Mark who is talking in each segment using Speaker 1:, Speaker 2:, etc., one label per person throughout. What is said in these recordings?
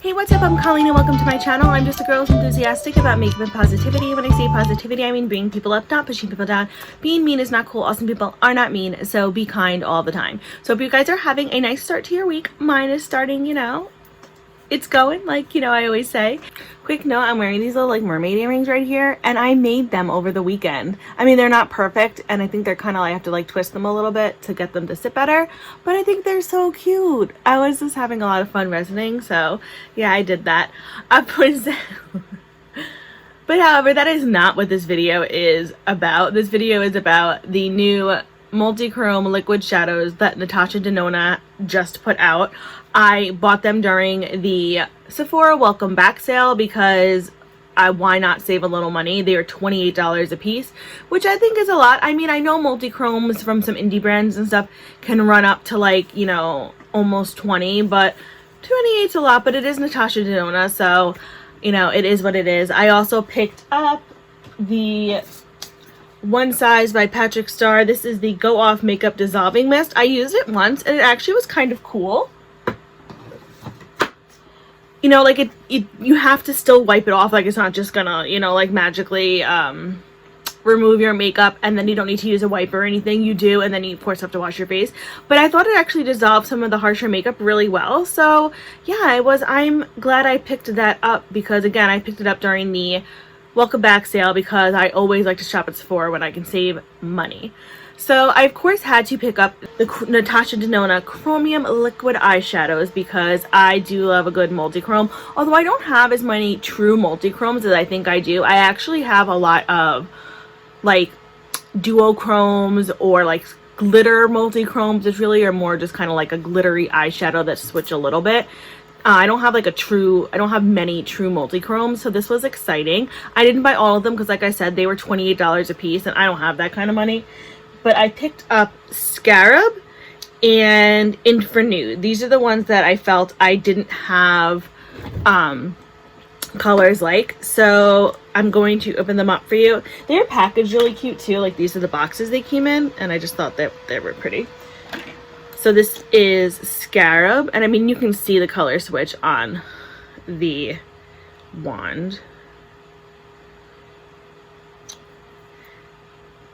Speaker 1: Hey, what's up? I'm Colleen and welcome to my channel. I'm just a girl who's enthusiastic about makeup and positivity. When I say positivity, I mean bringing people up, not pushing people down. Being mean is not cool. Awesome people are not mean, so be kind all the time. So if you guys are having a nice start to your week, mine is starting, it's going, like, I always say. Quick note, I'm wearing these little like mermaid earrings right here, and I made them over the weekend. I mean, they're not perfect, and I think they're kind of, I have to like twist them a little bit to get them to sit better, but I think they're so cute. I was just having a lot of fun resonating, so yeah, I did that. But however, that is not what this video is about. This video is about the new multi-chrome liquid shadows that Natasha Denona just put out. I bought them during the Sephora welcome back sale because why not save a little money? They are $28 a piece, which I think is a lot. I mean, I know multi-chromes from some indie brands and stuff can run up to like, almost 20, but 28's a lot, but it is Natasha Denona, so, it is what it is. I also picked up the One Size by Patrick Starrr. This is the Go Off Makeup Dissolving Mist. I used it once and it actually was kind of cool. Like you have to still wipe it off. Like it's not just gonna, like magically remove your makeup and then you don't need to use a wiper or anything. You do, and then you of course have to wash your face. But I thought it actually dissolved some of the harsher makeup really well. So yeah, I'm glad I picked that up because again, I picked it up during the welcome back sale because I always like to shop at Sephora when I can save money. So I of course had to pick up the Natasha Denona Chromium Liquid Eyeshadows because I do love a good multi-chrome. Although I don't have as many true multi-chromes as I think I do. I actually have a lot of like duochromes or like glitter multi-chromes, which really are more just kind of like a glittery eyeshadow that switch a little bit. I don't have many true multi-chromes, so this was exciting. I didn't buy all of them because like I said, they were $28 a piece and I don't have that kind of money. But I picked up Scarab and Infernude. These are the ones that I felt I didn't have colors like. So I'm going to open them up for you. They're packaged really cute too. Like these are the boxes they came in and I just thought that they were pretty. So this is Scarab. And I mean, you can see the color switch on the wand.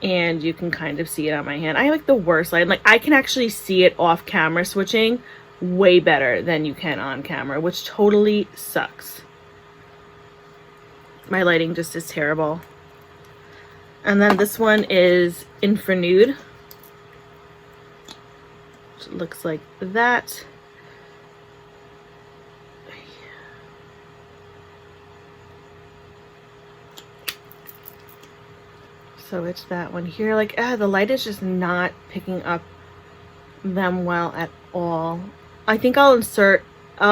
Speaker 1: And you can kind of see it on my hand. I have like the worst light. Like I can actually see it off camera switching way better than you can on camera, which totally sucks. My lighting just is terrible. And then this one is Infernude. It looks like that. So it's that one here. Like, the light is just not picking up them well at all. I think I'll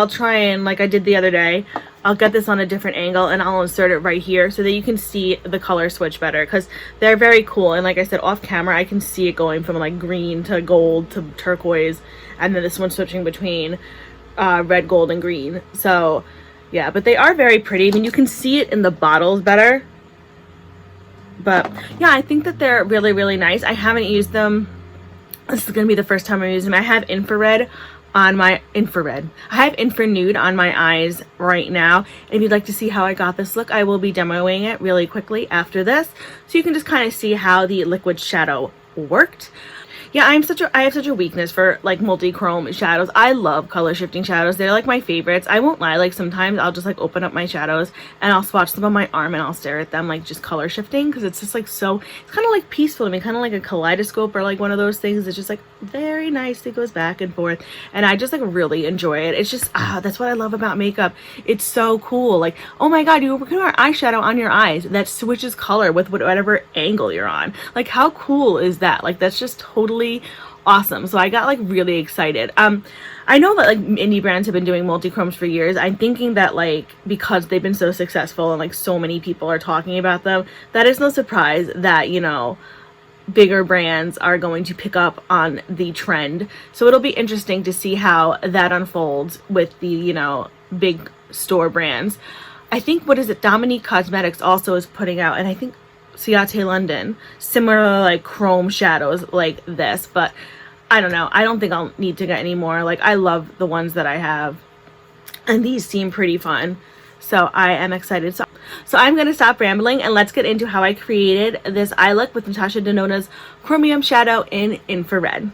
Speaker 1: try and, like I did the other day, I'll get this on a different angle and I'll insert it right here so that you can see the color switch better because they're very cool. And like I said, off camera, I can see it going from like green to gold to turquoise. And then this one switching between red, gold, and green. So yeah, but they are very pretty. I mean, you can see it in the bottles better. But yeah, I think that they're really, really nice. I haven't used them. This is going to be the first time I'm using them. I have Infernude on my eyes right now. And if you'd like to see how I got this look, I will be demoing it really quickly after this. So you can just kind of see how the liquid shadow worked. Yeah, I have such a weakness for like multi-chrome shadows. I love color shifting shadows. They're like my favorites. I won't lie, like sometimes I'll just like open up my shadows and I'll swatch them on my arm and I'll stare at them like just color shifting because it's just like it's kind of like peaceful to me, kind of like a kaleidoscope or like one of those things. It's just like very nice. It goes back and forth and I just like really enjoy it. It's just, that's what I love about makeup. It's so cool. Like, oh my God, you can wear eyeshadow on your eyes that switches color with whatever angle you're on. Like how cool is that? Like that's just totally awesome. So I got like really excited. I know that like indie brands have been doing multi-chromes for years. I'm thinking that like because they've been so successful and like so many people are talking about them, that is no surprise that bigger brands are going to pick up on the trend. So it'll be interesting to see how that unfolds with the big store brands. I think Dominique Cosmetics also is putting out, and I think Ciate London, similar like chrome shadows like this, but I don't know. I don't think I'll need to get any more. Like I love the ones that I have. and these seem pretty fun. So I am excited. So I'm going to stop rambling and let's get into how I created this eye look with Natasha Denona's Chromium Shadow in Infrared.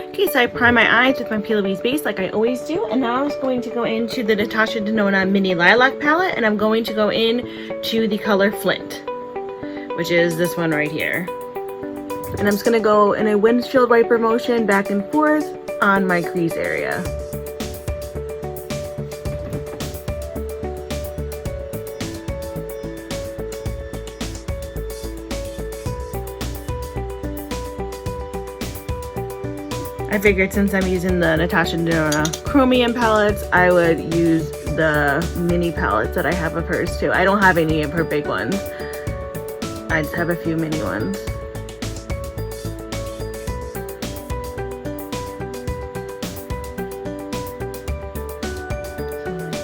Speaker 1: Okay, so I prime my eyes with my P. Louise base like I always do, and now I'm just going to go into the Natasha Denona Mini Lilac palette, and I'm going to go in to the color Flint, which is this one right here. And I'm just going to go in a windshield wiper motion back and forth on my crease area. I figured since I'm using the Natasha Denona Chromium palettes, I would use the mini palettes that I have of hers too. I don't have any of her big ones. I just have a few mini ones.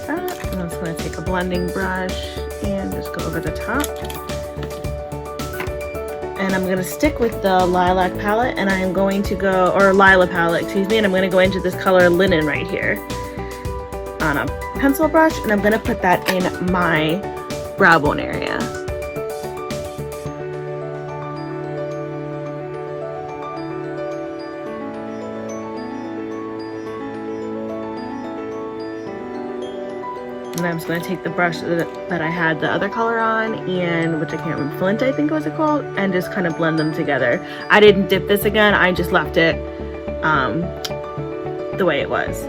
Speaker 1: So like that. And I'm just going to take a blending brush and just go over the top. And I'm going to stick with the Lilac palette, and I'm going to go, or Lila palette, excuse me, and I'm going to go into this color Linen right here on a pencil brush, and I'm going to put that in my brow bone area. And I'm just going to take the brush that I had the other color on, and which I can't remember, Flint I think was it called, and just kind of blend them together. I didn't dip this again, I just left it the way it was.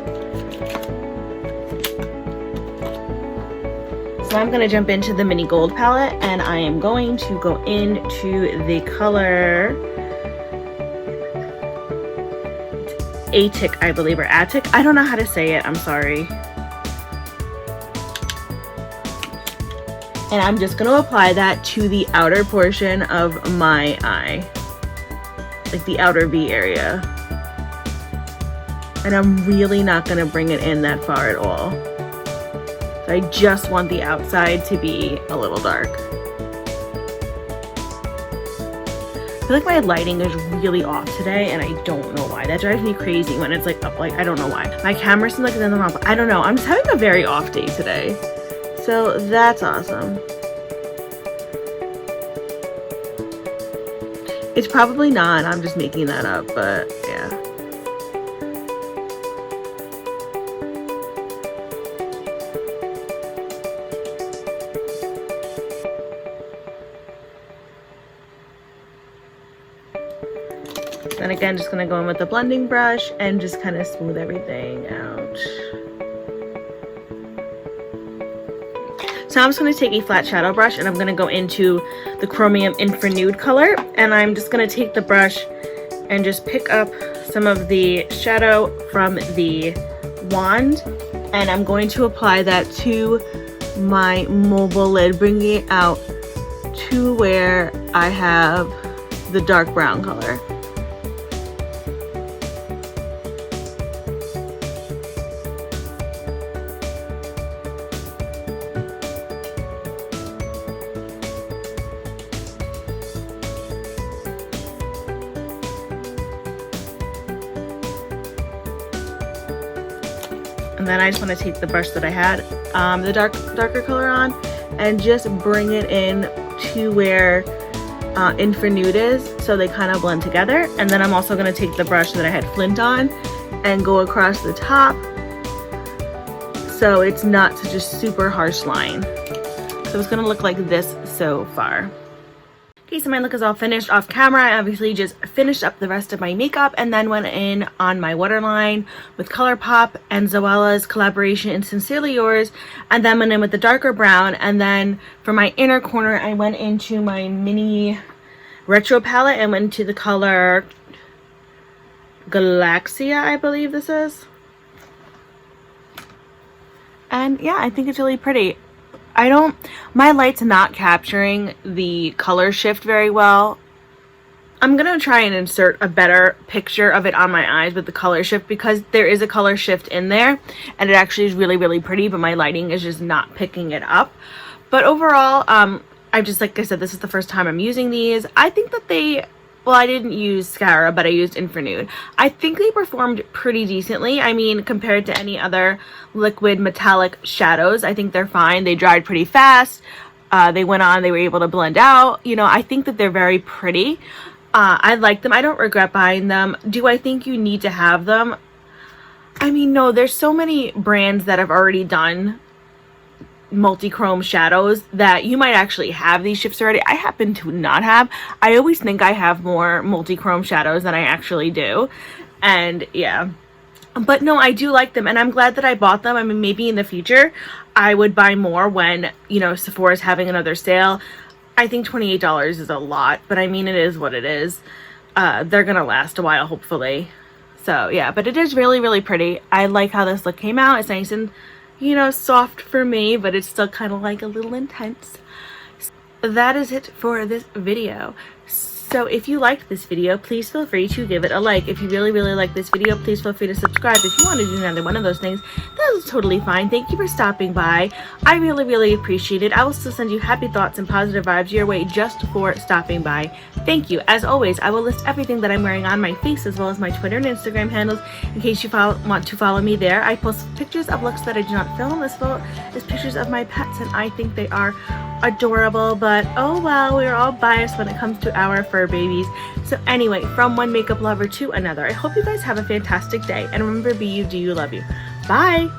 Speaker 1: So I'm going to jump into the Mini Gold palette, and I am going to go into the color Attic, I believe, or Attic. I don't know how to say it, I'm sorry. And I'm just going to apply that to the outer portion of my eye, like the outer V area. And I'm really not going to bring it in that far at all. So I just want the outside to be a little dark. I feel like my lighting is really off today, and I don't know why. That drives me crazy when it's like up, like I don't know why. My camera seems like it's in the wrong, I don't know. I'm just having a very off day today. So that's awesome. It's probably not, I'm just making that up, but yeah. Then again, just gonna go in with the blending brush and just kind of smooth everything out. So I'm just going to take a flat shadow brush, and I'm going to go into the Chromium Infra Nude color, and I'm just going to take the brush and just pick up some of the shadow from the wand, and I'm going to apply that to my mobile lid, bringing it out to where I have the dark brown color. And then I just want to take the brush that I had the darker color on and just bring it in to where Infra Nude is, so they kind of blend together. And then I'm also going to take the brush that I had Flint on and go across the top so it's not such a super harsh line. So it's going to look like this so far. Okay, so my look is all finished off camera. I obviously just finished up the rest of my makeup and then went in on my waterline with ColourPop and Zoella's collaboration in Sincerely Yours, and then went in with the darker brown. And then for my inner corner, I went into my mini retro palette and went into the color Galaxia, I believe this is. And yeah, I think it's really pretty. My light's not capturing the color shift very well. I'm gonna try and insert a better picture of it on my eyes with the color shift, because there is a color shift in there and it actually is really, really pretty, but my lighting is just not picking it up. But overall, I just, like I said, this is the first time I'm using these. I think that they well, I didn't use Scara, but I used Infernude. I think they performed pretty decently. I mean, compared to any other liquid metallic shadows, I think they're fine. They dried pretty fast. They went on, they were able to blend out. You know, I think that they're very pretty. I like them. I don't regret buying them. Do I think you need to have them? I mean, no, there's so many brands that have already done multi-chrome shadows that you might actually have these shifts already. I happen to not have. I always think I have more multi-chrome shadows than I actually do. And yeah, but no, I do like them and I'm glad that I bought them. I mean, maybe in the future I would buy more when, you know, Sephora is having another sale. I think $28 is a lot, but I mean, it is what it is. They're gonna last a while, hopefully. So yeah, but it is really, really pretty. I like how this look came out. It's nice and, you know, soft for me, but it's still kind of like a little intense. That is it for this video. So if you liked this video, please feel free to give it a like. If you really, really like this video, please feel free to subscribe. If you want to do another one of those things, that is totally fine. Thank you for stopping by. I really, really appreciate it. I will still send you happy thoughts and positive vibes your way just for stopping by. Thank you. As always, I will list everything that I'm wearing on my face as well as my Twitter and Instagram handles in case you want to follow me there. I post pictures of looks that I do not film. This photo is pictures of my pets and I think they are adorable, but oh well, we're all biased when it comes to our fur babies. So anyway, from one makeup lover to another, I hope you guys have a fantastic day and remember, be you, do you, love you. Bye.